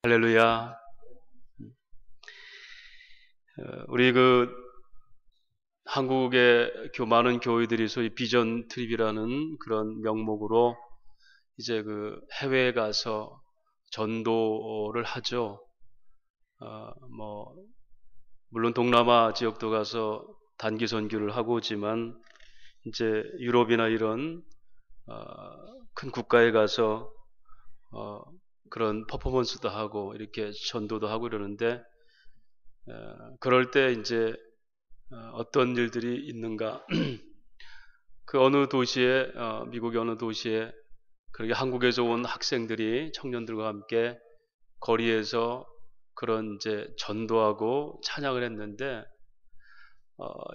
할렐루야. 우리 한국의 많은 교회들이 소위 비전 트립이라는 그런 명목으로 이제 해외에 가서 전도를 하죠. 물론 동남아 지역도 가서 단기 선교를 하고 오지만 이제 유럽이나 이런 큰 국가에 가서 그런 퍼포먼스도 하고 이렇게 전도도 하고 이러는데, 그럴 때 이제 어떤 일들이 있는가? 그 어느 도시에, 미국의 어느 도시에 그렇게 한국에서 온 학생들이 청년들과 함께 거리에서 그런 이제 전도하고 찬양을 했는데,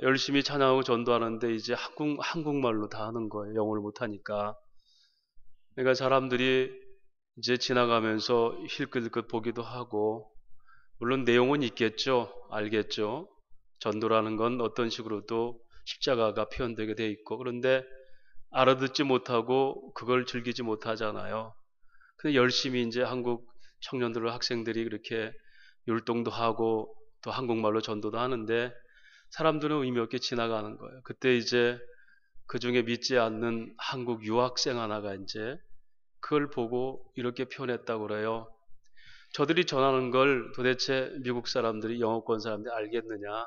열심히 찬양하고 전도하는데 이제 한국말로 다 하는 거예요. 영어를 못하니까. 그러니까 사람들이 이제 지나가면서 힐끗힐끗 보기도 하고, 물론 내용은 있겠죠. 알겠죠. 전도라는 건 어떤 식으로도 십자가가 표현되게 돼 있고, 그런데 알아듣지 못하고 그걸 즐기지 못하잖아요. 근데 열심히 이제 한국 청년들, 학생들이 그렇게 율동도 하고 또 한국말로 전도도 하는데 사람들은 의미 없게 지나가는 거예요. 그때 이제 그 중에 믿지 않는 한국 유학생 하나가 이제 그걸 보고 이렇게 표현했다고 그래요. 저들이 전하는 걸 도대체 미국 사람들이, 영어권 사람들이 알겠느냐?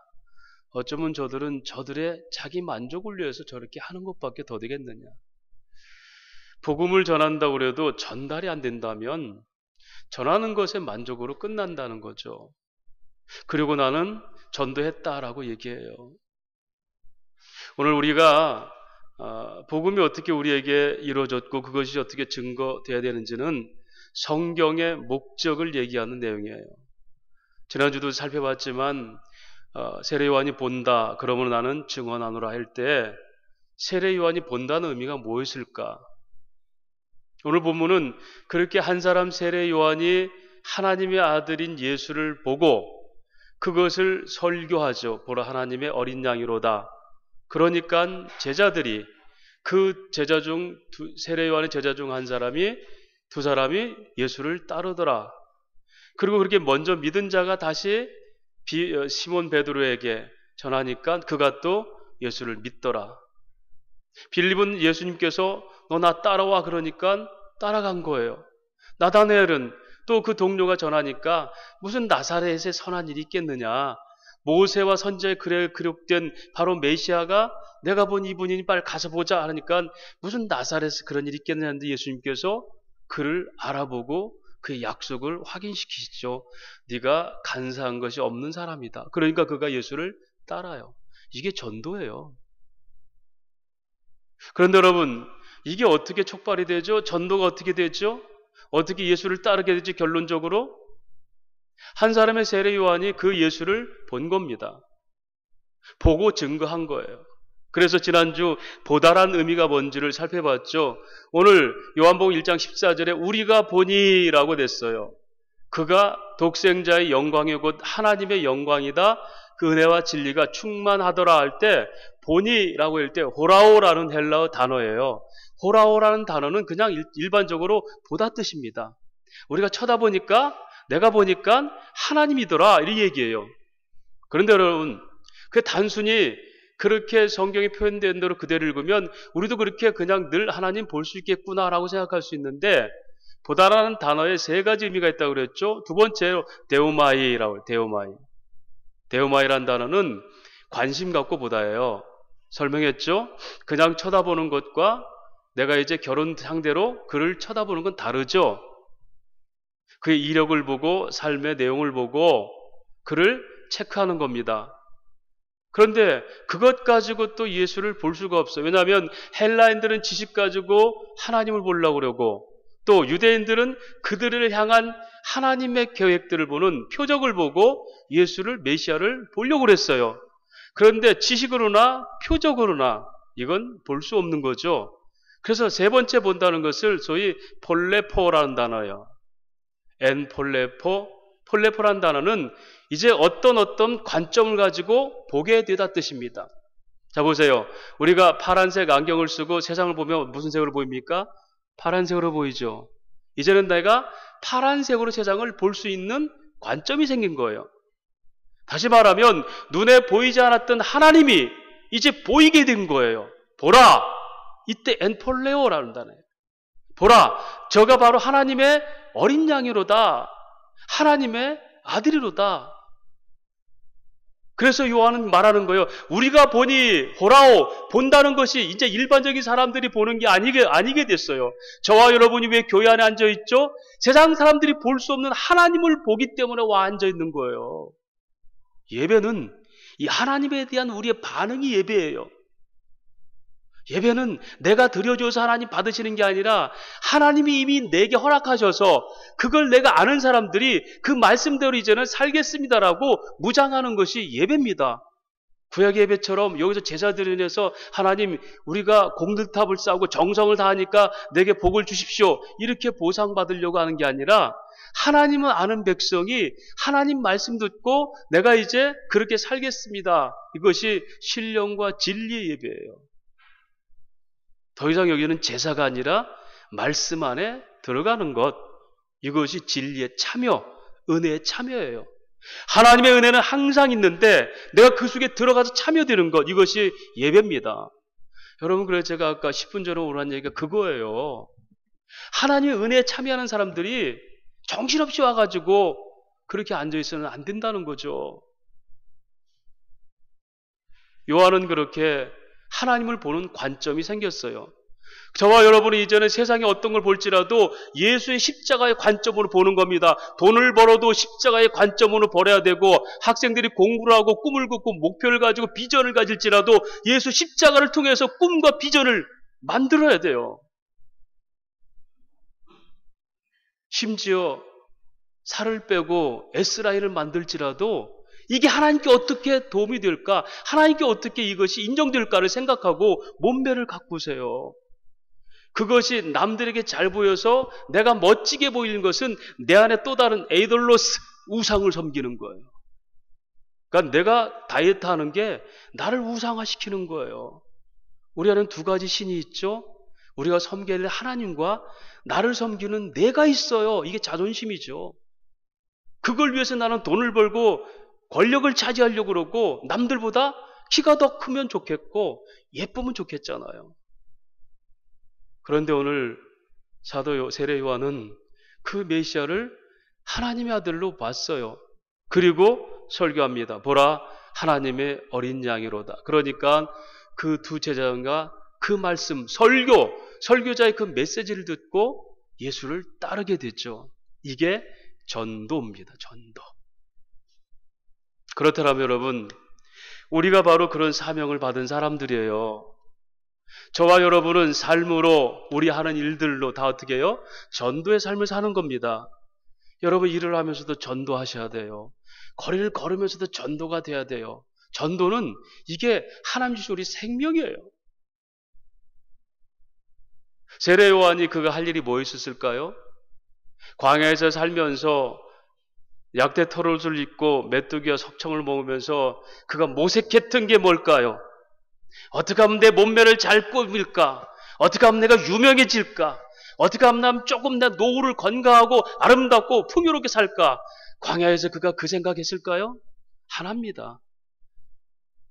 어쩌면 저들은 저들의 자기 만족을 위해서 저렇게 하는 것밖에 더 되겠느냐? 복음을 전한다고 해도 전달이 안 된다면 전하는 것에 만족으로 끝난다는 거죠. 그리고 나는 전도했다라고 얘기해요. 오늘 우리가 복음이 어떻게 우리에게 이루어졌고 그것이 어떻게 증거되어야 되는지는 성경의 목적을 얘기하는 내용이에요. 지난주도 살펴봤지만 세례 요한이 본다, 그러면 나는 증언하노라 할 때 세례 요한이 본다는 의미가 무엇일까? 오늘 본문은 그렇게 한 사람 세례 요한이 하나님의 아들인 예수를 보고 그것을 설교하죠. 보라 하나님의 어린 양이로다. 그러니까 제자들이, 그 제자 중 세례 요한의 제자 중 두 사람이 예수를 따르더라. 그리고 그렇게 먼저 믿은 자가 다시 시몬 베드로에게 전하니까 그가 또 예수를 믿더라. 빌립은 예수님께서 너 나 따라와 그러니까 따라간 거예요. 나다나엘은 또 그 동료가 전하니까 무슨 나사렛에 선한 일이 있겠느냐, 모세와 선지자의 글에 기록된 바로 메시아가 내가 본 이분이니 빨리 가서 보자 하니까 무슨 나사렛에 그런 일이 있겠느냐 하는데 예수님께서 그를 알아보고 그의 약속을 확인시키시죠. 네가 간사한 것이 없는 사람이다. 그러니까 그가 예수를 따라요. 이게 전도예요. 그런데 여러분, 이게 어떻게 촉발이 되죠? 전도가 어떻게 되죠? 어떻게 예수를 따르게 되지? 결론적으로 한 사람의 세례 요한이 그 예수를 본 겁니다. 보고 증거한 거예요. 그래서 지난주 보다란 의미가 뭔지를 살펴봤죠. 오늘 요한복음 1장 14절에 우리가 보니라고 됐어요. 그가 독생자의 영광이 곧 하나님의 영광이다. 그 은혜와 진리가 충만하더라 할 때 보니라고 할 때 호라오라는 헬라어 단어예요. 호라오라는 단어는 그냥 일반적으로 보다 뜻입니다. 우리가 쳐다보니까, 내가 보니까 하나님이더라 이 얘기예요. 그런데 여러분, 그 단순히 그렇게 성경에 표현된 대로 그대로 읽으면 우리도 그렇게 그냥 늘 하나님 볼 수 있겠구나라고 생각할 수 있는데, 보다라는 단어에 세 가지 의미가 있다고 그랬죠. 두 번째로 데오마이라고 해요. 데오마이라는 단어는 관심 갖고 보다예요. 설명했죠. 그냥 쳐다보는 것과 내가 이제 결혼 상대로 그를 쳐다보는 건 다르죠. 그의 이력을 보고 삶의 내용을 보고 그를 체크하는 겁니다. 그런데 그것 가지고 또 예수를 볼 수가 없어요. 왜냐하면 헬라인들은 지식 가지고 하나님을 보려고 그러고 또 유대인들은 그들을 향한 하나님의 계획들을 보는 표적을 보고 예수를, 메시아를 보려고 그랬어요. 그런데 지식으로나 표적으로나 이건 볼 수 없는 거죠. 그래서 세 번째 본다는 것을 소위 폴레포라는 단어예요. 폴레포라는 단어는 이제 어떤 관점을 가지고 보게 되다 뜻입니다. 자, 보세요. 우리가 파란색 안경을 쓰고 세상을 보면 무슨 색으로 보입니까? 파란색으로 보이죠. 이제는 내가 파란색으로 세상을 볼 수 있는 관점이 생긴 거예요. 다시 말하면 눈에 보이지 않았던 하나님이 이제 보이게 된 거예요. 보라, 이때 엔폴레오라는 단어예요. 보라, 저가 바로 하나님의 어린 양이로다. 하나님의 아들이로다. 그래서 요한은 말하는 거예요. 우리가 보니 보라오, 본다는 것이 이제 일반적인 사람들이 보는 게 아니게 됐어요. 저와 여러분이 왜 교회 안에 앉아 있죠? 세상 사람들이 볼 수 없는 하나님을 보기 때문에 와 앉아 있는 거예요. 예배는 이 하나님에 대한 우리의 반응이 예배예요. 예배는 내가 드려줘서 하나님 받으시는 게 아니라 하나님이 이미 내게 허락하셔서 그걸 내가 아는 사람들이 그 말씀대로 이제는 살겠습니다라고 무장하는 것이 예배입니다. 구약 예배처럼 여기서 제사 드리면서 하나님 우리가 공들탑을 쌓고 정성을 다하니까 내게 복을 주십시오 이렇게 보상받으려고 하는 게 아니라 하나님은 아는 백성이 하나님 말씀 듣고 내가 이제 그렇게 살겠습니다. 이것이 신령과 진리의 예배예요. 더 이상 여기는 제사가 아니라 말씀 안에 들어가는 것, 이것이 진리의 참여, 은혜의 참여예요. 하나님의 은혜는 항상 있는데 내가 그 속에 들어가서 참여되는 것, 이것이 예배입니다. 여러분, 그래서 제가 아까 10분 전에 오란 얘기가 그거예요. 하나님의 은혜에 참여하는 사람들이 정신없이 와가지고 그렇게 앉아있어는 안 된다는 거죠. 요한은 그렇게 하나님을 보는 관점이 생겼어요. 저와 여러분이 이제는 세상에 어떤 걸 볼지라도 예수의 십자가의 관점으로 보는 겁니다. 돈을 벌어도 십자가의 관점으로 벌어야 되고, 학생들이 공부를 하고 꿈을 꾸고 목표를 가지고 비전을 가질지라도 예수 십자가를 통해서 꿈과 비전을 만들어야 돼요. 심지어 살을 빼고 S라인을 만들지라도 이게 하나님께 어떻게 도움이 될까? 하나님께 어떻게 이것이 인정될까를 생각하고 몸매를 가꾸세요. 그것이 남들에게 잘 보여서 내가 멋지게 보이는 것은 내 안에 또 다른 에이돌로스, 우상을 섬기는 거예요. 그러니까 내가 다이어트 하는 게 나를 우상화시키는 거예요. 우리 안에는 두 가지 신이 있죠. 우리가 섬겨야 할 하나님과 나를 섬기는 내가 있어요. 이게 자존심이죠. 그걸 위해서 나는 돈을 벌고 권력을 차지하려고 그러고 남들보다 키가 더 크면 좋겠고 예쁘면 좋겠잖아요. 그런데 오늘 사도 세례 요한은 그 메시아를 하나님의 아들로 봤어요. 그리고 설교합니다. 보라, 하나님의 어린 양이로다. 그러니까 그 두 제자가 그 말씀, 설교자의 그 메시지를 듣고 예수를 따르게 됐죠. 이게 전도입니다. 전도. 그렇다면 여러분, 우리가 바로 그런 사명을 받은 사람들이에요. 저와 여러분은 삶으로, 우리 하는 일들로 다 어떻게 해요? 전도의 삶을 사는 겁니다. 여러분, 일을 하면서도 전도하셔야 돼요. 거리를 걸으면서도 전도가 돼야 돼요. 전도는 이게 하나님 주신 우리 생명이에요. 세례 요한이 그가 할 일이 뭐 있었을까요? 광야에서 살면서 약대 털옷을 입고 메뚜기와 석청을 먹으면서 그가 모색했던 게 뭘까요? 어떻게 하면 내 몸매를 잘 꾸밀까? 어떻게 하면 내가 유명해질까? 어떻게 하면 조금 내 노후를 건강하고 아름답고 풍요롭게 살까? 광야에서 그가 그 생각했을까요? 하나입니다.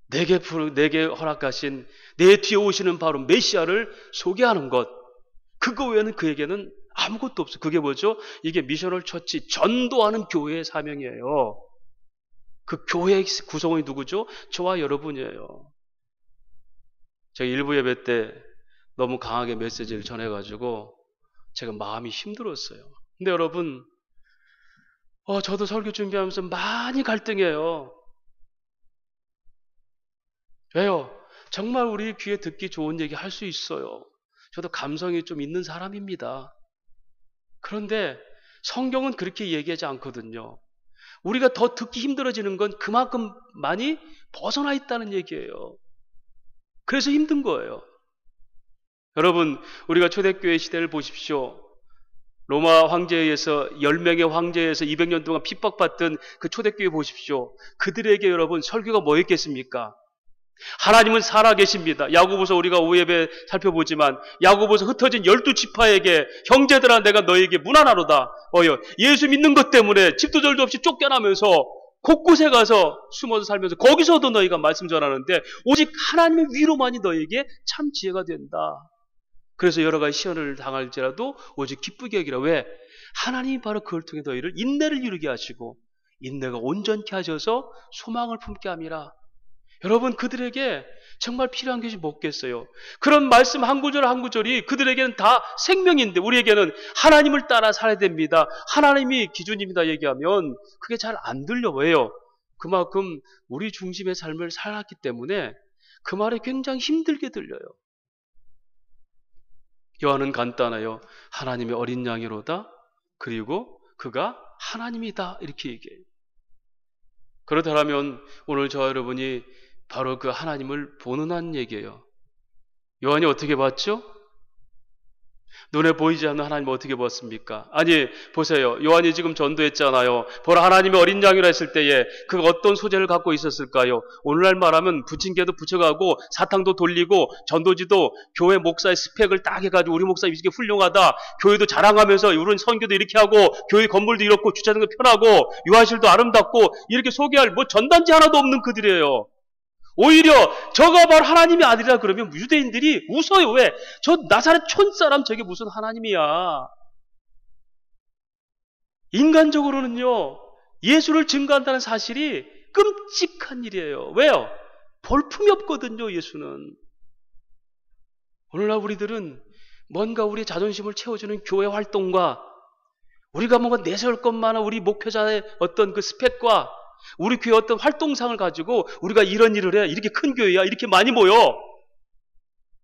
내게 허락하신 내 뒤에 오시는 바로 메시아를 소개하는 것. 그거 외에는 그에게는 아무것도 없어요. 그게 뭐죠? 이게 미셔널 처치, 전도하는 교회의 사명이에요. 그 교회의 구성원이 누구죠? 저와 여러분이에요. 제가 일부 예배 때 너무 강하게 메시지를 전해가지고 제가 마음이 힘들었어요. 근데 여러분, 저도 설교 준비하면서 많이 갈등해요. 왜요? 정말 우리 귀에 듣기 좋은 얘기 할 수 있어요. 저도 감성이 좀 있는 사람입니다. 그런데 성경은 그렇게 얘기하지 않거든요. 우리가 더 듣기 힘들어지는 건 그만큼 많이 벗어나 있다는 얘기예요. 그래서 힘든 거예요. 여러분, 우리가 초대교회 시대를 보십시오. 로마 황제에 의해서 10명의 황제에 의해서 200년 동안 핍박받던 그 초대교회 보십시오. 그들에게 여러분 설교가 뭐였겠습니까? 하나님은 살아계십니다. 야고보서 우리가 오예배 살펴보지만 야고보서 흩어진 12지파에게 형제들아 내가 너에게 문안하노다. 예수 믿는 것 때문에 집도 절도 없이 쫓겨나면서 곳곳에 가서 숨어서 살면서 거기서도 너희가 말씀 전하는데 오직 하나님의 위로만이 너에게 참 지혜가 된다. 그래서 여러 가지 시련을 당할지라도 오직 기쁘게 여기라. 왜? 하나님이 바로 그걸 통해 너희를 인내를 이루게 하시고 인내가 온전케 하셔서 소망을 품게 함이라. 여러분, 그들에게 정말 필요한 것이 뭐겠어요? 그런 말씀 한 구절 한 구절이 그들에게는 다 생명인데 우리에게는 하나님을 따라 살아야 됩니다. 하나님이 기준입니다 얘기하면 그게 잘 안 들려. 왜요? 그만큼 우리 중심의 삶을 살았기 때문에 그 말이 굉장히 힘들게 들려요. 요한은 간단해요. 하나님의 어린 양이로다. 그리고 그가 하나님이다. 이렇게 얘기해요. 그렇다면 오늘 저와 여러분이 바로 그 하나님을 보는 한 얘기예요. 요한이 어떻게 봤죠? 눈에 보이지 않는 하나님을 어떻게 봤습니까? 아니 보세요. 요한이 지금 전도했잖아요. 보라 하나님의 어린 양이라 했을 때에 그 어떤 소재를 갖고 있었을까요? 오늘날 말하면 부침개도 붙여가고 사탕도 돌리고 전도지도 교회 목사의 스펙을 딱 해가지고 우리 목사 이렇게 훌륭하다. 교회도 자랑하면서 우리 선교도 이렇게 하고 교회 건물도 이렇고 주차장도 편하고 유아실도 아름답고 이렇게 소개할 뭐 전단지 하나도 없는 그들이에요. 오히려 저가 바로 하나님의 아들이라 그러면 유대인들이 웃어요. 왜? 저 나사렛 촌사람 저게 무슨 하나님이야. 인간적으로는요. 예수를 증거한다는 사실이 끔찍한 일이에요. 왜요? 볼품이 없거든요. 예수는. 오늘날 우리들은 뭔가 우리의 자존심을 채워주는 교회 활동과 우리가 뭔가 내세울 것만한 우리 목회자의 어떤 그 스펙과 우리 교회 어떤 활동상을 가지고 우리가 이런 일을 해. 이렇게 큰 교회야. 이렇게 많이 모여.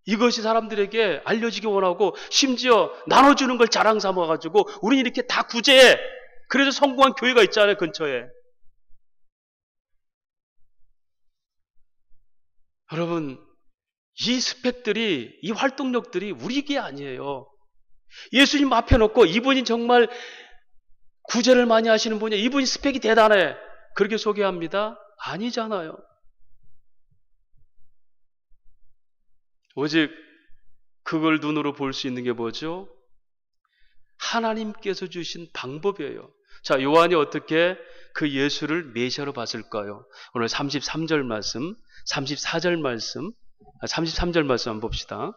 이것이 사람들에게 알려지기 원하고 심지어 나눠주는 걸 자랑 삼아가지고 우리는 이렇게 다 구제해. 그래서 성공한 교회가 있잖아요. 근처에. 여러분, 이 스펙들이, 이 활동력들이 우리게 아니에요. 예수님 앞에 놓고 이분이 정말 구제를 많이 하시는 분이야. 이분이 스펙이 대단해. 그렇게 소개합니다. 아니잖아요. 오직 그걸 눈으로 볼 수 있는 게 뭐죠? 하나님께서 주신 방법이에요. 자, 요한이 어떻게 그 예수를 메시아로 봤을까요? 오늘 33절 말씀, 34절 말씀, 33절 말씀 한번 봅시다.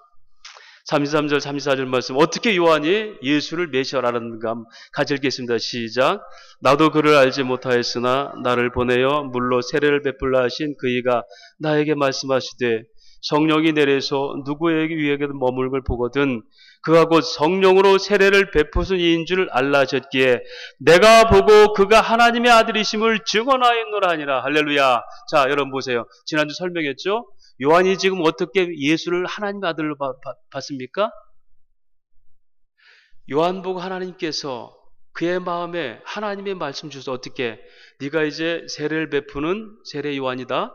33절, 34절 말씀. 어떻게 요한이 예수를 메시아라는가 같이 읽겠습니다. 시작. 나도 그를 알지 못하였으나 나를 보내어 물로 세례를 베풀라 하신 그이가 나에게 말씀하시되 성령이 내려서 누구에게 위에게도 머물걸 보거든 그가 곧 성령으로 세례를 베푸신 이인 줄 알라 하셨기에 내가 보고 그가 하나님의 아들이심을 증언하였노라 하니라. 할렐루야. 자, 여러분 보세요. 지난주 설명했죠? 요한이 지금 어떻게 예수를 하나님의 아들로 봤습니까? 요한 보고 하나님께서 그의 마음에 하나님의 말씀 주셔서 어떻게 네가 이제 세례를 베푸는 세례 요한이다.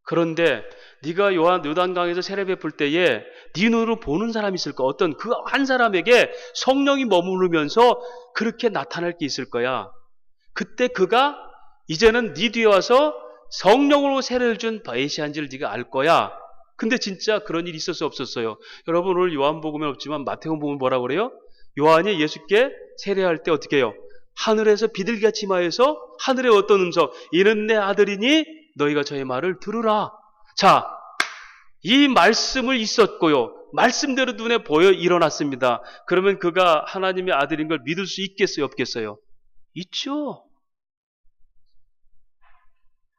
그런데 네가 요단강에서 세례 베풀 때에 네 눈으로 보는 사람이 있을 거야. 어떤 그 한 사람에게 성령이 머무르면서 그렇게 나타날 게 있을 거야. 그때 그가 이제는 네 뒤에 와서 성령으로 세례를 준 메시아인지를 네가 알 거야. 근데 진짜 그런 일이 있었어요, 없었어요? 여러분 오늘 요한복음은 없지만 마태복음은 뭐라고 그래요? 요한이 예수께 세례할 때 어떻게 해요? 하늘에서 비둘기같이 임하여서 하늘의 어떤 음성, 이는 내 아들이니 너희가 저의 말을 들으라. 자, 이 말씀을 있었고요. 말씀대로 눈에 보여 일어났습니다. 그러면 그가 하나님의 아들인 걸 믿을 수 있겠어요, 없겠어요? 있죠.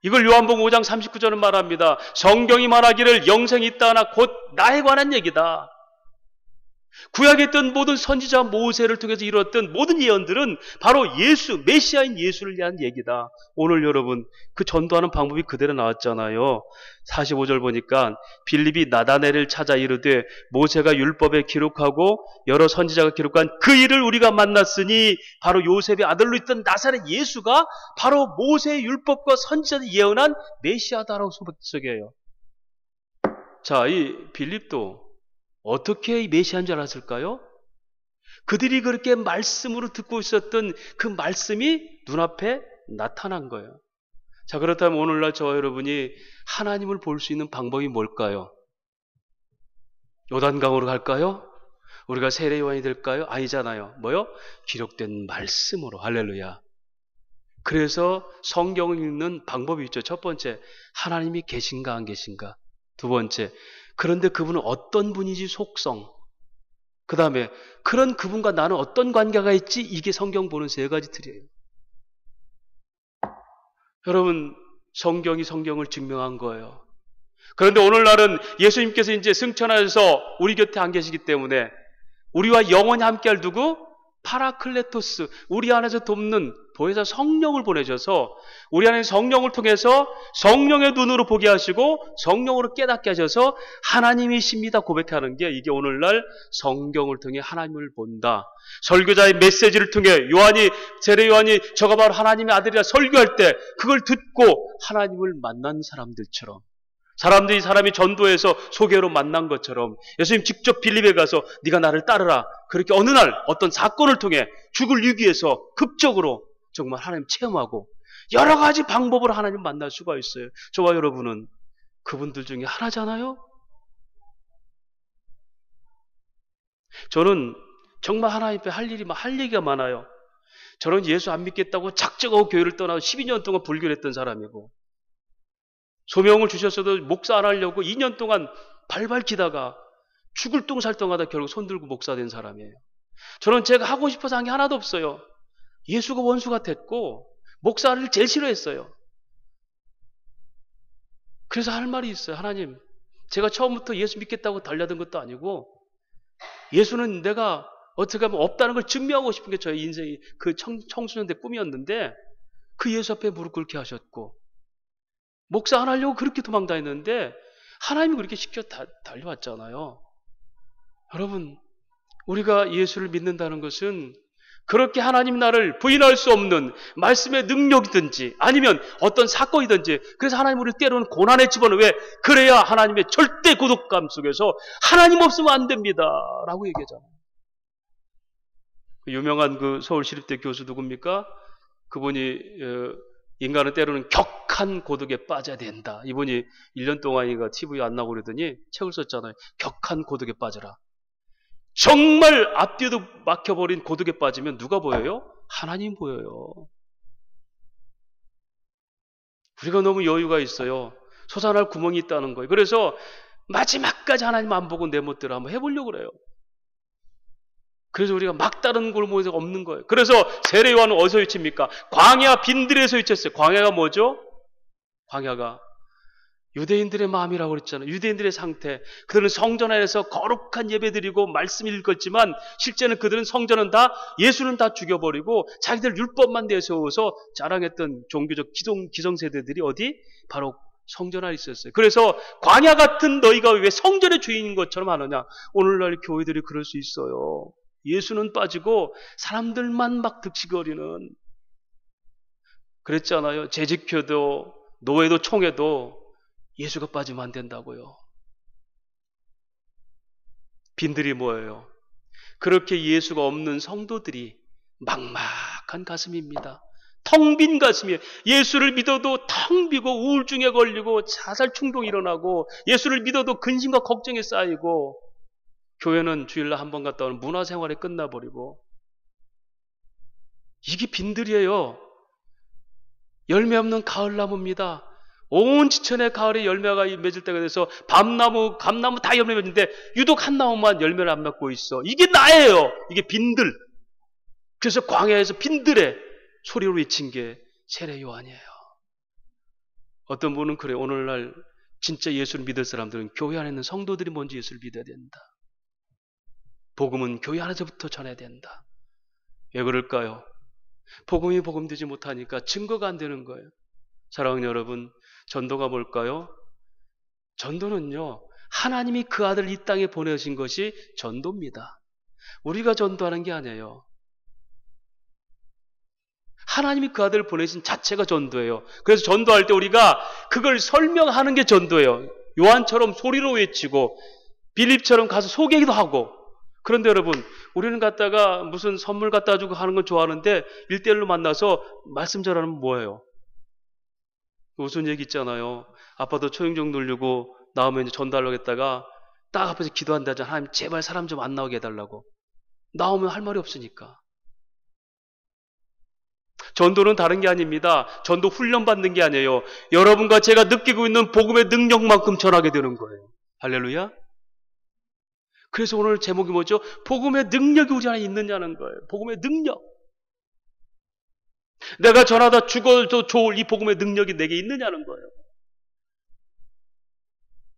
이걸 요한복음 5장 39절은 말합니다. 성경이 말하기를 영생이 있다 하나 곧 나에 관한 얘기다. 구약에 있던 모든 선지자 모세를 통해서 이루었던 모든 예언들은 바로 예수, 메시아인 예수를 위한 얘기다. 오늘 여러분 그 전도하는 방법이 그대로 나왔잖아요. 45절 보니까 빌립이 나다넬을 찾아 이르되 모세가 율법에 기록하고 여러 선지자가 기록한 그 일을 우리가 만났으니 바로 요셉의 아들로 있던 나사렛 예수가 바로 모세의 율법과 선지자들이 예언한 메시아다라고 소개해요. 자, 이 빌립도 어떻게 이 메시아인 줄 알았을까요? 그들이 그렇게 말씀으로 듣고 있었던 그 말씀이 눈앞에 나타난 거예요. 자, 그렇다면 오늘날 저와 여러분이 하나님을 볼 수 있는 방법이 뭘까요? 요단강으로 갈까요? 우리가 세례 요한이 될까요? 아니잖아요. 뭐요? 기록된 말씀으로. 할렐루야. 그래서 성경을 읽는 방법이 있죠. 첫 번째, 하나님이 계신가 안 계신가. 두 번째, 그런데 그분은 어떤 분이지 속성. 그 다음에 그런 그분과 나는 어떤 관계가 있지. 이게 성경 보는 세 가지 틀이에요. 여러분, 성경이 성경을 증명한 거예요. 그런데 오늘날은 예수님께서 이제 승천하셔서 우리 곁에 안 계시기 때문에 우리와 영원히 함께할 누구? 파라클레토스, 우리 안에서 돕는 보혜사 성령을 보내셔서 우리 안에 성령을 통해서 성령의 눈으로 보게 하시고 성령으로 깨닫게 하셔서 하나님이십니다 고백하는 게 이게 오늘날 성경을 통해 하나님을 본다. 설교자의 메시지를 통해 세례 요한이 저가 바로 하나님의 아들이라 설교할 때 그걸 듣고 하나님을 만난 사람들처럼 사람이 전도해서 소개로 만난 것처럼 예수님 직접 빌립에 가서 네가 나를 따르라. 그렇게 어느 날 어떤 사건을 통해 죽을 위기에서 급적으로 정말 하나님 체험하고 여러 가지 방법으로 하나님 만날 수가 있어요. 저와 여러분은 그분들 중에 하나잖아요. 저는 정말 하나님 앞에 할 얘기가 많아요. 저는 예수 안 믿겠다고 작정하고 교회를 떠나서 12년 동안 불교를 했던 사람이고 소명을 주셨어도 목사 안 하려고 2년 동안 발발 기다가 죽을 똥살똥하다 결국 손들고 목사 된 사람이에요. 저는 제가 하고 싶어서 한 게 하나도 없어요. 예수가 원수 같았고 목사를 제일 싫어했어요. 그래서 할 말이 있어요. 하나님, 제가 처음부터 예수 믿겠다고 달려든 것도 아니고 예수는 내가 어떻게 하면 없다는 걸 증명하고 싶은 게 저의 인생이 그 청소년 때 꿈이었는데 그 예수 앞에 무릎 꿇게 하셨고 목사 안 하려고 그렇게 도망다녔는데 하나님이 그렇게 시켜 달려왔잖아요. 여러분, 우리가 예수를 믿는다는 것은 그렇게 하나님 나를 부인할 수 없는 말씀의 능력이든지 아니면 어떤 사건이든지 그래서 하나님 우리를 때로는 고난에 집어넣어 왜? 그래야 하나님의 절대 고독감 속에서 하나님 없으면 안 됩니다 라고 얘기하잖아요. 유명한 그 서울시립대 교수 누굽니까? 그분이 인간은 때로는 격한 고독에 빠져야 된다. 이분이 1년 동안인가 TV에 안 나오고 그러더니 책을 썼잖아요. 격한 고독에 빠져라. 정말 앞뒤도 막혀버린 고독에 빠지면 누가 보여요? 하나님 보여요. 우리가 너무 여유가 있어요. 솟아날 구멍이 있다는 거예요. 그래서 마지막까지 하나님 안 보고 내 멋대로 한번 해보려고 그래요. 그래서 우리가 막다른 골목에서 없는 거예요. 그래서 세례 요한은 어디서 외칩니까? 광야 빈들에서 외쳤어요. 광야가 뭐죠? 광야가 유대인들의 마음이라고 그랬잖아요. 유대인들의 상태. 그들은 성전 안에서 거룩한 예배 드리고 말씀 읽었지만 실제는 그들은 성전은 다 예수는 다 죽여버리고 자기들 율법만 내세워서 자랑했던 종교적 기성세대들이 어디? 바로 성전 안에 있었어요. 그래서 광야 같은 너희가 왜 성전의 주인인 것처럼 하느냐? 오늘날 교회들이 그럴 수 있어요. 예수는 빠지고 사람들만 막 득실거리는 그랬잖아요. 재직표도 노예도 총회도 예수가 빠지면 안 된다고요. 빈들이 뭐예요? 그렇게 예수가 없는 성도들이 막막한 가슴입니다. 텅 빈 가슴이에요. 예수를 믿어도 텅 비고 우울증에 걸리고 자살 충동이 일어나고 예수를 믿어도 근심과 걱정이 쌓이고 교회는 주일날 한 번 갔다 오는 문화생활에 끝나버리고 이게 빈들이에요. 열매 없는 가을나무입니다. 온 지천의 가을에 열매가 맺을 때가 돼서 밤나무, 감나무 다 열매 맺는데 유독 한 나무만 열매를 안 맺고 있어. 이게 나예요. 이게 빈들. 그래서 광야에서 빈들의 소리로 외친 게 세례 요한이에요. 어떤 분은 그래요. 오늘날 진짜 예수를 믿을 사람들은 교회 안에 있는 성도들이 먼저 예수를 믿어야 된다. 복음은 교회 안에서부터 전해야 된다. 왜 그럴까요? 복음이 복음되지 못하니까 증거가 안 되는 거예요. 사랑하는 여러분, 전도가 뭘까요? 전도는요, 하나님이 그 아들 이 땅에 보내신 것이 전도입니다. 우리가 전도하는 게 아니에요. 하나님이 그 아들을 보내신 자체가 전도예요. 그래서 전도할 때 우리가 그걸 설명하는 게 전도예요. 요한처럼 소리로 외치고 빌립처럼 가서 소개기도 하고. 그런데 여러분, 우리는 갖다가 무슨 선물 갖다 주고 하는 건 좋아하는데 1대1로 만나서 말씀 전하는 뭐예요? 무슨 얘기 있잖아요. 아빠도 초인종 누르고 나오면 이제 전달하려고 했다가 딱 앞에서 기도한다잖아. 하나님 제발 사람 좀 안 나오게 해달라고. 나오면 할 말이 없으니까. 전도는 다른 게 아닙니다. 전도 훈련 받는 게 아니에요. 여러분과 제가 느끼고 있는 복음의 능력만큼 전하게 되는 거예요. 할렐루야. 그래서 오늘 제목이 뭐죠? 복음의 능력이 우리 안에 있느냐는 거예요. 복음의 능력. 내가 전하다 죽어도 좋을 이 복음의 능력이 내게 있느냐는 거예요.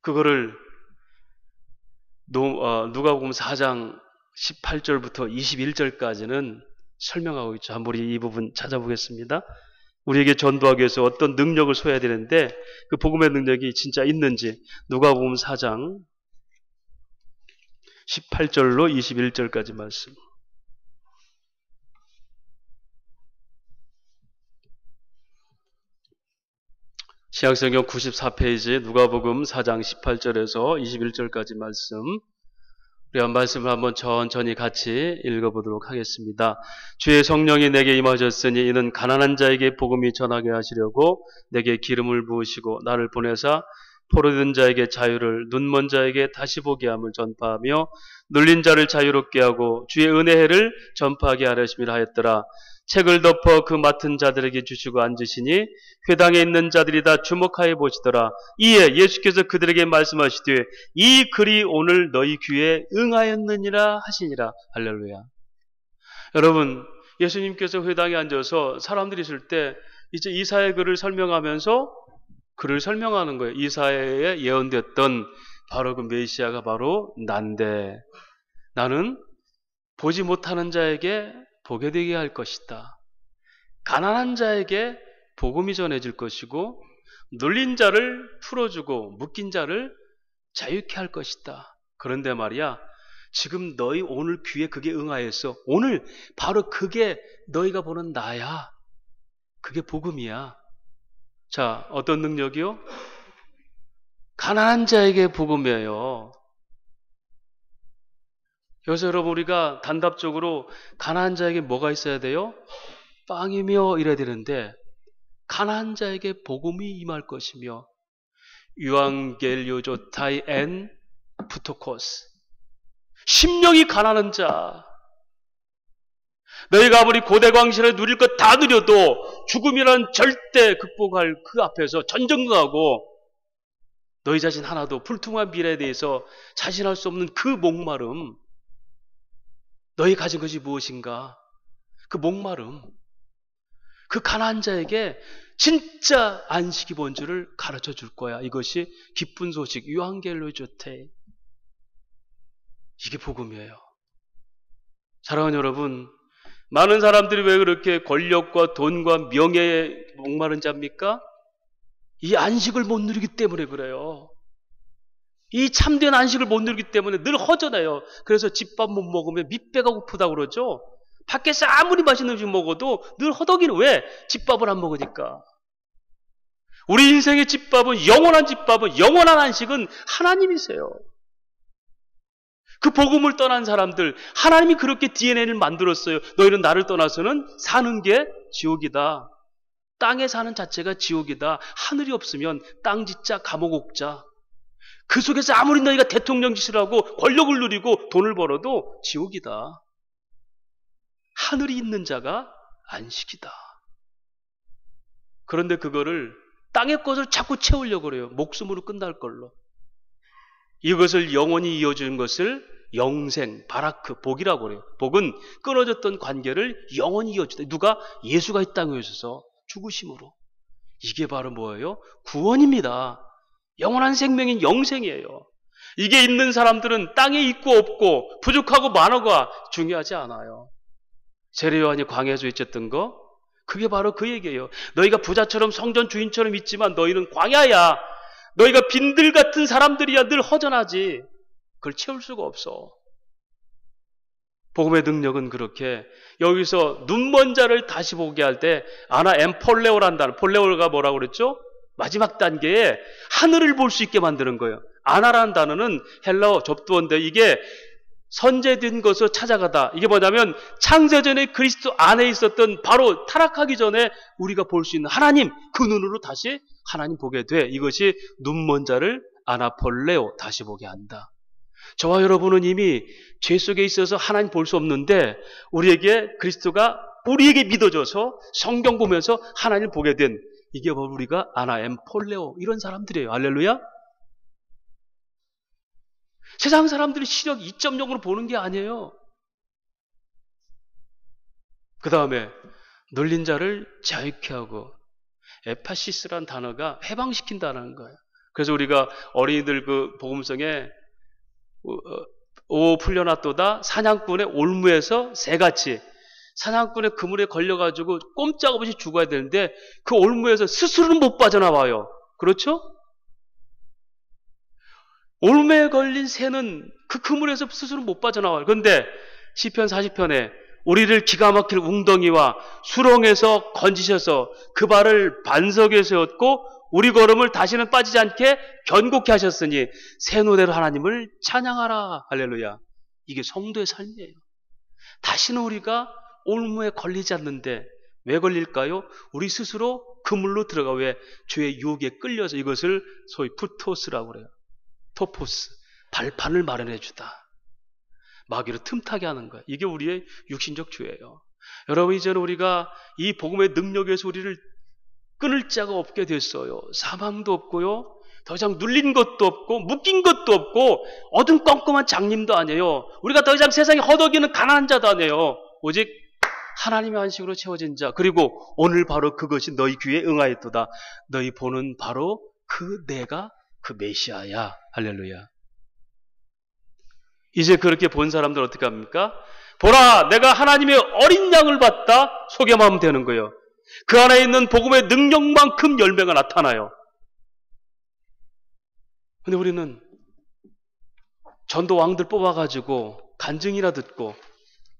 그거를 누가복음 4장 18절부터 21절까지는 설명하고 있죠. 한번 우리 이 부분 찾아보겠습니다. 우리에게 전도하기 위해서 어떤 능력을 소해야 되는데 그 복음의 능력이 진짜 있는지 누가복음 4장 18절로 21절까지 말씀. 신약성경 94페이지 누가복음 4장 18절에서 21절까지 말씀. 우리 한 말씀을 한번 천천히 같이 읽어보도록 하겠습니다. 주의 성령이 내게 임하셨으니 이는 가난한 자에게 복음이 전하게 하시려고 내게 기름을 부으시고 나를 보내사 포로된 자에게 자유를, 눈먼 자에게 다시 보게 함을 전파하며 눌린 자를 자유롭게 하고 주의 은혜를 전파하게 하려심이라 하였더라. 책을 덮어 그 맡은 자들에게 주시고 앉으시니 회당에 있는 자들이 다 주목하여 보시더라. 이에 예수께서 그들에게 말씀하시되 이 글이 오늘 너희 귀에 응하였느니라 하시니라. 할렐루야. 여러분, 예수님께서 회당에 앉아서 사람들이 있을 때 이제 이사야의 글을 설명하면서 글을 설명하는 거예요. 이사야에 예언됐던 바로 그 메시아가 바로 난데 나는 보지 못하는 자에게 보게 되게 할 것이다. 가난한 자에게 복음이 전해질 것이고 눌린 자를 풀어주고 묶인 자를 자유케 할 것이다. 그런데 말이야, 지금 너희 오늘 귀에 그게 응하였어. 오늘 바로 그게 너희가 보는 나야. 그게 복음이야. 자, 어떤 능력이요? 가난한 자에게 복음이에요. 여기서 여러분 우리가 단답적으로 가난한 자에게 뭐가 있어야 돼요? 빵이며 이래야 되는데 가난한 자에게 복음이 임할 것이며 유앙겔리오조타이 엔 푸토코스 심령이 가난한 자 너희가 아무리 고대 광실에 누릴 것 다 누려도 죽음이란 절대 극복할 그 앞에서 전전긍하고 너희 자신 하나도 불투명한 미래에 대해서 자신할 수 없는 그 목마름 너희 가진 것이 무엇인가? 그 목마름. 그 가난한 자에게 진짜 안식이 뭔 줄을 가르쳐 줄 거야. 이것이 기쁜 소식. 유앙겔로조테. 이게 복음이에요. 사랑하는 여러분, 많은 사람들이 왜 그렇게 권력과 돈과 명예에 목마른 자입니까? 이 안식을 못 누리기 때문에 그래요. 이 참된 안식을 못 누리기 때문에 늘 허전해요. 그래서 집밥 못 먹으면 밑배가 고프다고 그러죠. 밖에서 아무리 맛있는 음식 먹어도 늘 허덕이는 왜? 집밥을 안 먹으니까. 우리 인생의 집밥은 영원한 집밥은 영원한 안식은 하나님이세요. 그 복음을 떠난 사람들 하나님이 그렇게 DNA를 만들었어요. 너희는 나를 떠나서는 사는 게 지옥이다. 땅에 사는 자체가 지옥이다. 하늘이 없으면 땅 짓자 감옥 옥자. 그 속에서 아무리 너희가 대통령 짓을 하고 권력을 누리고 돈을 벌어도 지옥이다. 하늘이 있는 자가 안식이다. 그런데 그거를 땅의 것을 자꾸 채우려고 그래요. 목숨으로 끝날 걸로. 이것을 영원히 이어주는 것을 영생, 바라크, 복이라고 그래요. 복은 끊어졌던 관계를 영원히 이어주다. 누가? 예수가 이 땅에 오셔서 죽으심으로. 이게 바로 뭐예요? 구원입니다. 영원한 생명인 영생이에요. 이게 있는 사람들은 땅에 있고 없고 부족하고 많아가 중요하지 않아요. 세례 요한이 광야에서 외쳤던 거 그게 바로 그 얘기예요. 너희가 부자처럼 성전 주인처럼 있지만 너희는 광야야. 너희가 빈들 같은 사람들이야. 늘 허전하지. 그걸 채울 수가 없어. 복음의 능력은 그렇게 여기서 눈먼 자를 다시 보게 할 때 아나 엠폴레오란 단어. 폴레오가 뭐라고 그랬죠? 마지막 단계에 하늘을 볼 수 있게 만드는 거예요. 아나라는 단어는 헬라어 접두어인데 이게 선제된 것을 찾아가다. 이게 뭐냐면 창세전에 그리스도 안에 있었던 바로 타락하기 전에 우리가 볼 수 있는 하나님 그 눈으로 다시 하나님 보게 돼. 이것이 눈먼 자를 아나폴레오, 다시 보게 한다. 저와 여러분은 이미 죄 속에 있어서 하나님 볼 수 없는데 우리에게 그리스도가 우리에게 믿어져서 성경 보면서 하나님을 보게 된, 이게 바로 우리가 아나엠폴레오 이런 사람들이에요. 할렐루야. 세상 사람들이 시력 2.0으로 보는 게 아니에요. 그 다음에 눌린 자를 자유케 하고, 에파시스라는 단어가 해방시킨다는 거예요. 그래서 우리가 어린이들 그 복음성에 오 풀려났도다 사냥꾼의 올무에서 새같이, 사냥꾼의 그물에 걸려가지고 꼼짝없이 죽어야 되는데 그 올무에서 스스로는 못 빠져나와요. 그렇죠? 올무에 걸린 새는 그 그물에서 스스로 못 빠져나와요. 그런데 시편 40편에 우리를 기가 막힐 웅덩이와 수렁에서 건지셔서 그 발을 반석에 세웠고 우리 걸음을 다시는 빠지지 않게 견고케 하셨으니 새 노래로 하나님을 찬양하라. 할렐루야. 이게 성도의 삶이에요. 다시는 우리가 올무에 걸리지 않는데 왜 걸릴까요? 우리 스스로 그물로 들어가, 왜? 죄의 유혹에 끌려서. 이것을 소위 푸토스라고 그래요. 토포스, 발판을 마련해 주다. 마귀로 틈타게 하는 거예요. 이게 우리의 육신적 죄예요. 여러분, 이제는 우리가 이 복음의 능력에서 우리를 끊을 자가 없게 됐어요. 사망도 없고요, 더 이상 눌린 것도 없고 묶인 것도 없고 어둠컴컴한 장님도 아니에요. 우리가 더 이상 세상에 허덕이는 가난한 자도 아니에요. 오직 하나님의 안식으로 채워진 자. 그리고 오늘 바로 그것이 너희 귀에 응하였도다. 너희 보는 바로 그 내가 그 메시아야. 할렐루야. 이제 그렇게 본 사람들 어떻게 합니까? 보라, 내가 하나님의 어린 양을 봤다. 소개만 하면 되는 거예요. 그 안에 있는 복음의 능력만큼 열매가 나타나요. 근데 우리는 전도 왕들 뽑아가지고 간증이나 듣고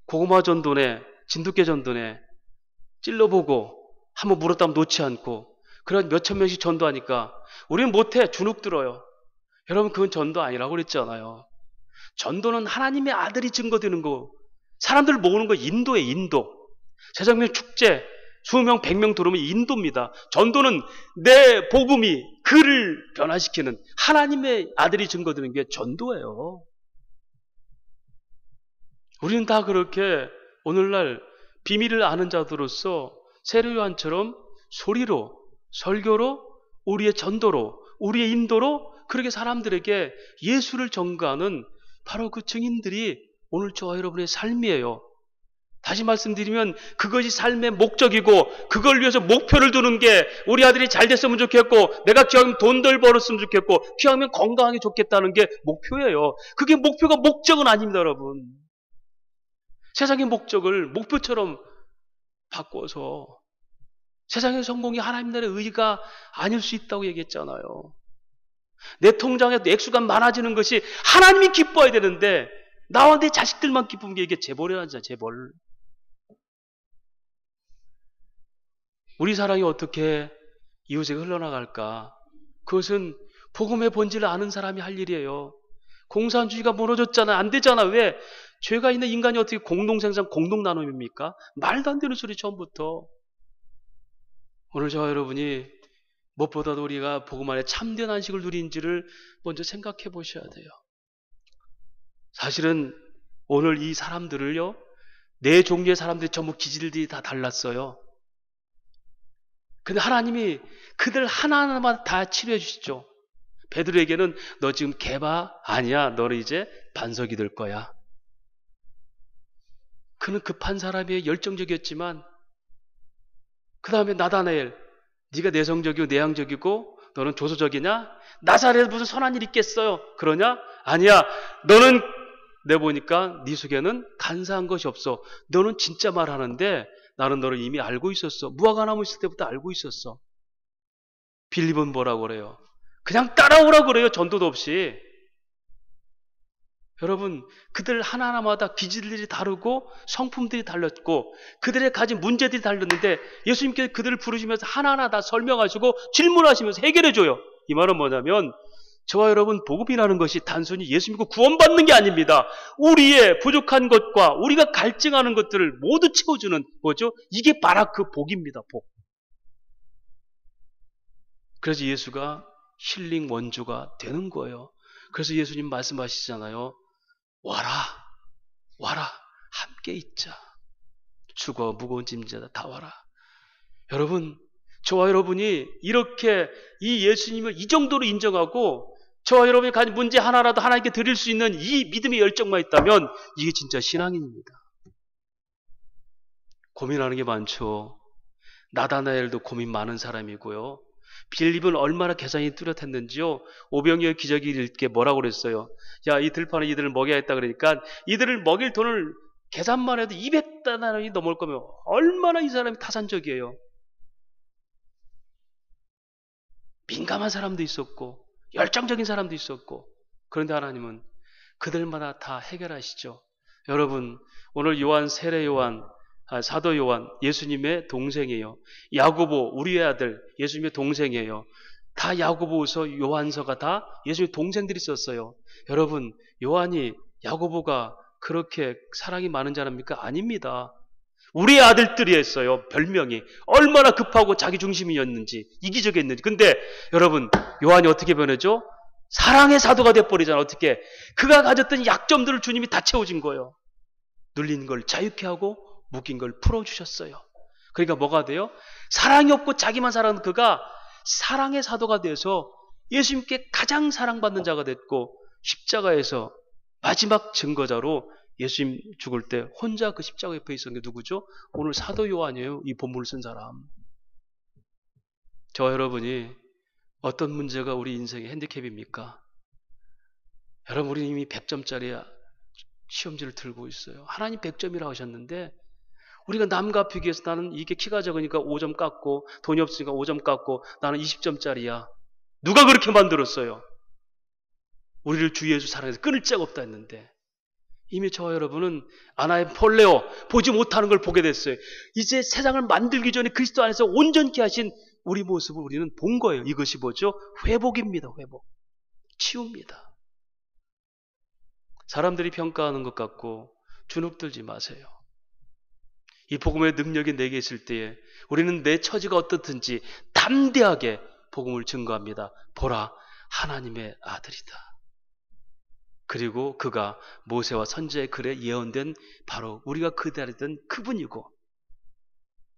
고구마 전도네, 진돗개 전도네 찔러보고 한번 물었다면 놓지 않고 그런 몇천 명씩 전도하니까 우리는 못해, 주눅 들어요. 여러분, 그건 전도 아니라고 그랬잖아요. 전도는 하나님의 아들이 증거되는 거, 사람들 모으는 거 인도예요. 인도. 재작년 축제 20명 100명 들어오면 인도입니다. 전도는 내 복음이 그를 변화시키는 하나님의 아들이 증거되는 게 전도예요. 우리는 다 그렇게 오늘날 비밀을 아는 자들로서 세례요한처럼 소리로, 설교로, 우리의 전도로, 우리의 인도로 그렇게 사람들에게 예수를 전가하는 바로 그 증인들이 오늘 저와 여러분의 삶이에요. 다시 말씀드리면 그것이 삶의 목적이고, 그걸 위해서 목표를 두는 게 우리 아들이 잘 됐으면 좋겠고, 내가 기왕이면 돈 덜 벌었으면 좋겠고, 기왕이면 건강하게 좋겠다는 게 목표예요. 그게 목표가 목적은 아닙니다, 여러분. 세상의 목적을 목표처럼 바꿔서 세상의 성공이 하나님 나라의 의의가 아닐 수 있다고 얘기했잖아요. 내 통장에 액수가 많아지는 것이 하나님이 기뻐해야 되는데 나와 내 자식들만 기쁘는 게 이게 재벌이라잖아, 재벌. 우리 사랑이 어떻게 이웃에게 흘러나갈까? 그것은 복음의 본질을 아는 사람이 할 일이에요. 공산주의가 무너졌잖아. 안 되잖아. 왜? 죄가 있는 인간이 어떻게 공동생산, 공동나눔입니까? 말도 안 되는 소리 처음부터. 오늘 저와 여러분이 무엇보다도 우리가 복음 안에 참된 안식을 누린지를 먼저 생각해 보셔야 돼요. 사실은 오늘 이 사람들을요, 네 종류의 사람들이 전부 기질들이 다 달랐어요. 근데 하나님이 그들 하나하나만 다 치료해 주시죠. 베드로에게는 너 지금 개바 아니야. 너는 이제 반석이 될 거야. 그는 급한 사람이에요. 열정적이었지만 그 다음에 나다나엘, 네가 내성적이고 내향적이고 너는 조소적이냐? 나사렛에 무슨 선한 일 있겠어요? 그러냐? 아니야. 너는 내보니까 네 속에는 간사한 것이 없어. 너는 진짜 말하는데 나는 너를 이미 알고 있었어. 무화과나무 있을 때부터 알고 있었어. 빌립은 뭐라고 그래요? 그냥 따라오라고 그래요. 전도도 없이. 여러분, 그들 하나하나마다 기질들이 다르고 성품들이 달랐고 그들의 가진 문제들이 달랐는데 예수님께서 그들을 부르시면서 하나하나 다 설명하시고 질문하시면서 해결해줘요. 이 말은 뭐냐면 저와 여러분, 복음이라는 것이 단순히 예수 믿고 구원받는 게 아닙니다. 우리의 부족한 것과 우리가 갈증하는 것들을 모두 채워주는 뭐죠? 이게 바로 그 복입니다. 복. 그래서 예수가 힐링 원조가 되는 거예요. 그래서 예수님 말씀하시잖아요. 와라, 와라, 함께 있자. 주거 무거운 짐자다 다 와라. 여러분, 저와 여러분이 이렇게 이 예수님을 이 정도로 인정하고 저와 여러분이 가진 문제 하나라도 하나님께 드릴 수 있는 이 믿음의 열정만 있다면 이게 진짜 신앙인입니다. 고민하는 게 많죠. 나다나엘도 고민 많은 사람이고요. 빌립은 얼마나 계산이 뚜렷했는지요. 오병이어 기적이 읽게 뭐라고 그랬어요. 야, 이 들판에 이들을 먹여야겠다 그러니까 이들을 먹일 돈을 계산만 해도 200다나엘이 넘을 거면 얼마나 이 사람이 타산적이에요. 민감한 사람도 있었고 열정적인 사람도 있었고 그런데 하나님은 그들마다 다 해결하시죠. 여러분, 오늘 요한 세례 요한 사도 요한 예수님의 동생이에요. 야고보 우리의 아들 예수님의 동생이에요. 다 야고보서 요한서가 다 예수님의 동생들이 썼어요. 여러분, 요한이 야고보가 그렇게 사랑이 많은 사람입니까? 아닙니다. 우리의 아들들이 했어요. 별명이 얼마나 급하고 자기 중심이었는지 이기적이었는지. 근데 여러분, 요한이 어떻게 변했죠? 사랑의 사도가 돼버리잖아. 어떻게? 그가 가졌던 약점들을 주님이 다 채워진 거예요. 눌린 걸 자유케 하고 묶인 걸 풀어주셨어요. 그러니까 뭐가 돼요? 사랑이 없고 자기만 사랑하는 그가 사랑의 사도가 돼서 예수님께 가장 사랑받는 자가 됐고 십자가에서 마지막 증거자로 예수님 죽을 때 혼자 그 십자가 옆에 있었던 게 누구죠? 오늘 사도 요한이에요. 이 본문을 쓴 사람. 저와 여러분이 어떤 문제가 우리 인생의 핸디캡입니까? 여러분, 우리 이미 100점짜리 시험지를 들고 있어요. 하나님 100점이라고 하셨는데 우리가 남과 비교해서 나는 이게 키가 작으니까 5점 깎고 돈이 없으니까 5점 깎고 나는 20점짜리야. 누가 그렇게 만들었어요? 우리를 주 예수 사랑해서 끊을 자가 없다 했는데 이미 저와 여러분은 아나의 폴레오 보지 못하는 걸 보게 됐어요. 이제 세상을 만들기 전에 그리스도 안에서 온전케 하신 우리 모습을 우리는 본 거예요. 이것이 뭐죠? 회복입니다. 회복. 치유입니다. 사람들이 평가하는 것 같고 주눅들지 마세요. 이 복음의 능력이 내게 있을 때에 우리는 내 처지가 어떻든지 담대하게 복음을 증거합니다. 보라, 하나님의 아들이다. 그리고 그가 모세와 선지자의 글에 예언된 바로 우리가 기다리던 그분이고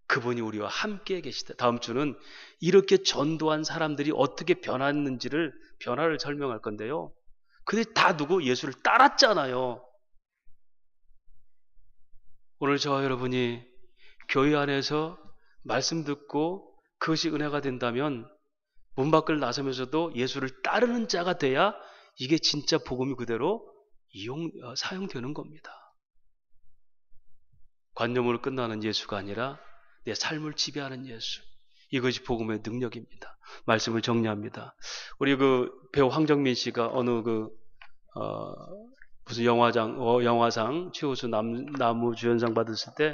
그분이 우리와 함께 계시다. 다음 주는 이렇게 전도한 사람들이 어떻게 변화를 설명할 건데요. 그들이 다 누구? 예수를 따랐잖아요. 오늘 저와 여러분이 교회 안에서 말씀 듣고 그것이 은혜가 된다면 문 밖을 나서면서도 예수를 따르는 자가 돼야 이게 진짜 복음이 그대로 사용되는 겁니다. 관념으로 끝나는 예수가 아니라 내 삶을 지배하는 예수. 이것이 복음의 능력입니다. 말씀을 정리합니다. 우리 그 배우 황정민 씨가 어느 무슨 영화상 최우수 남우주연상 받았을 때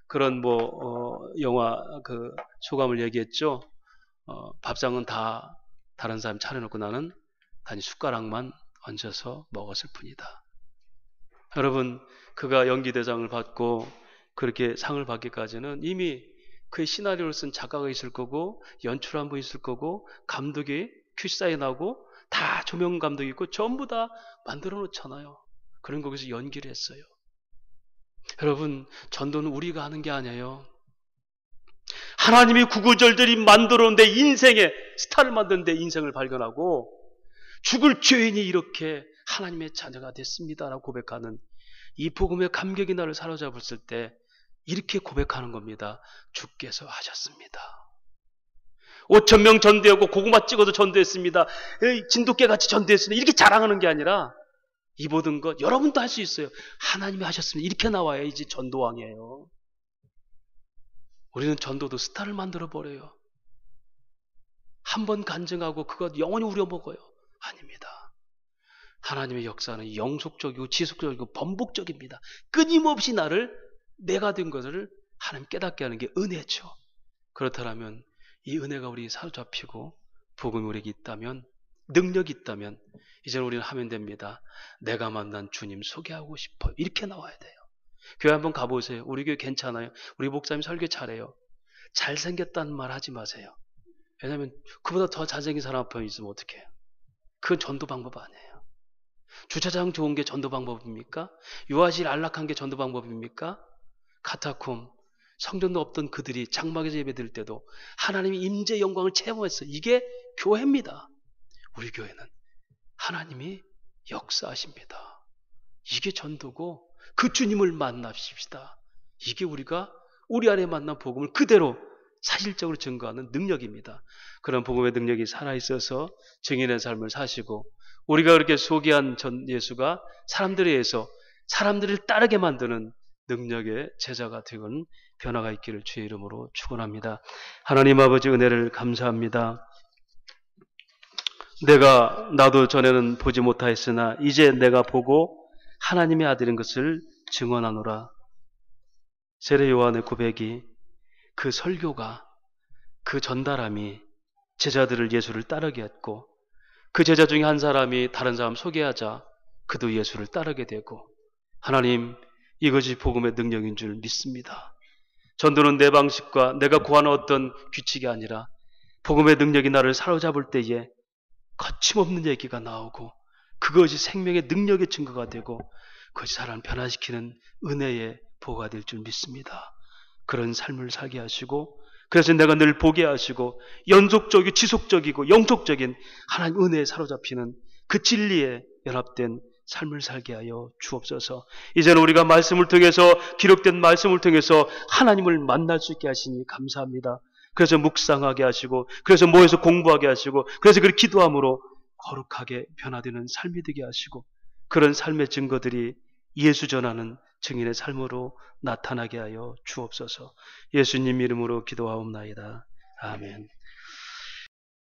그런 영화 소감을 얘기했죠. 밥상은 다 다른 사람 차려놓고 나는 단지 숟가락만 얹어서 먹었을 뿐이다. 여러분, 그가 연기대상을 받고 그렇게 상을 받기까지는 이미 그의 시나리오를 쓴 작가가 있을 거고 연출한 분 있을 거고 감독이 큐사인하고 다 조명 감독이 있고 전부 다 만들어 놓잖아요. 그런 거기서 연기를 했어요. 여러분, 전도는 우리가 하는 게 아니에요. 하나님이 구구절절히 만들어 내 인생의 스타를 만든 내 인생을 발견하고 죽을 죄인이 이렇게 하나님의 자녀가 됐습니다라고 고백하는 이 복음의 감격이 나를 사로잡았을 때 이렇게 고백하는 겁니다. 주께서 하셨습니다. 5,000명 전도하고 고구마 찍어도 전도했습니다. 진돗개 같이 전도했습니다. 이렇게 자랑하는 게 아니라 이 모든 것 여러분도 할 수 있어요. 하나님이 하셨습니다. 이렇게 나와야 이제 전도왕이에요. 우리는 전도도 스타를 만들어버려요. 한 번 간증하고 그것 영원히 우려먹어요. 아닙니다. 하나님의 역사는 영속적이고 지속적이고 번복적입니다. 끊임없이 나를 내가 된 것을 하나님 깨닫게 하는 게 은혜죠. 그렇다면 이 은혜가 우리 사로잡히고 복음이 우리에게 있다면 능력이 있다면 이제는 우리는 하면 됩니다. 내가 만난 주님 소개하고 싶어요. 이렇게 나와야 돼요. 교회 한번 가보세요. 우리 교회 괜찮아요. 우리 목사님 설교 잘해요. 잘생겼다는 말 하지 마세요. 왜냐하면 그보다 더 잘생긴 사람 앞에 있으면 어떡해요? 그건 전도 방법 아니에요. 주차장 좋은 게 전도 방법입니까? 유아실 안락한 게 전도 방법입니까? 카타콤, 성전도 없던 그들이 장막에서 예배드릴 때도 하나님이 임재 영광을 체험했어요. 이게 교회입니다. 우리 교회는 하나님이 역사하십니다. 이게 전도고 그 주님을 만납시다. 이게 우리가 우리 안에 만난 복음을 그대로 사실적으로 증거하는 능력입니다. 그런 복음의 능력이 살아있어서 증인의 삶을 사시고 우리가 그렇게 소개한 전 예수가 사람들에 의해서 사람들을 따르게 만드는 능력의 제자가 되는 변화가 있기를 주의 이름으로 축원합니다. 하나님 아버지 은혜를 감사합니다. 나도 전에는 보지 못하였으나 이제 내가 보고 하나님의 아들인 것을 증언하노라. 세례 요한의 고백이, 그 설교가, 그 전달함이 제자들을 예수를 따르게 했고 그 제자 중에 한 사람이 다른 사람 소개하자 그도 예수를 따르게 되고, 하나님, 이것이 복음의 능력인 줄 믿습니다. 전도는 내 방식과 내가 구하는 어떤 규칙이 아니라 복음의 능력이 나를 사로잡을 때에 거침없는 얘기가 나오고 그것이 생명의 능력의 증거가 되고 그것이 사람을 변화시키는 은혜의 보호가 될 줄 믿습니다. 그런 삶을 살게 하시고 그래서 내가 늘 보게 하시고 연속적이고 지속적이고 영속적인 하나님 은혜에 사로잡히는 그 진리에 연합된 삶을 살게 하여 주옵소서. 이제는 우리가 말씀을 통해서, 기록된 말씀을 통해서 하나님을 만날 수 있게 하시니 감사합니다. 그래서 묵상하게 하시고, 그래서 모여서 공부하게 하시고, 그래서 그 기도함으로 거룩하게 변화되는 삶이 되게 하시고, 그런 삶의 증거들이 예수 전하는 증인의 삶으로 나타나게 하여 주옵소서. 예수님 이름으로 기도하옵나이다. 아멘.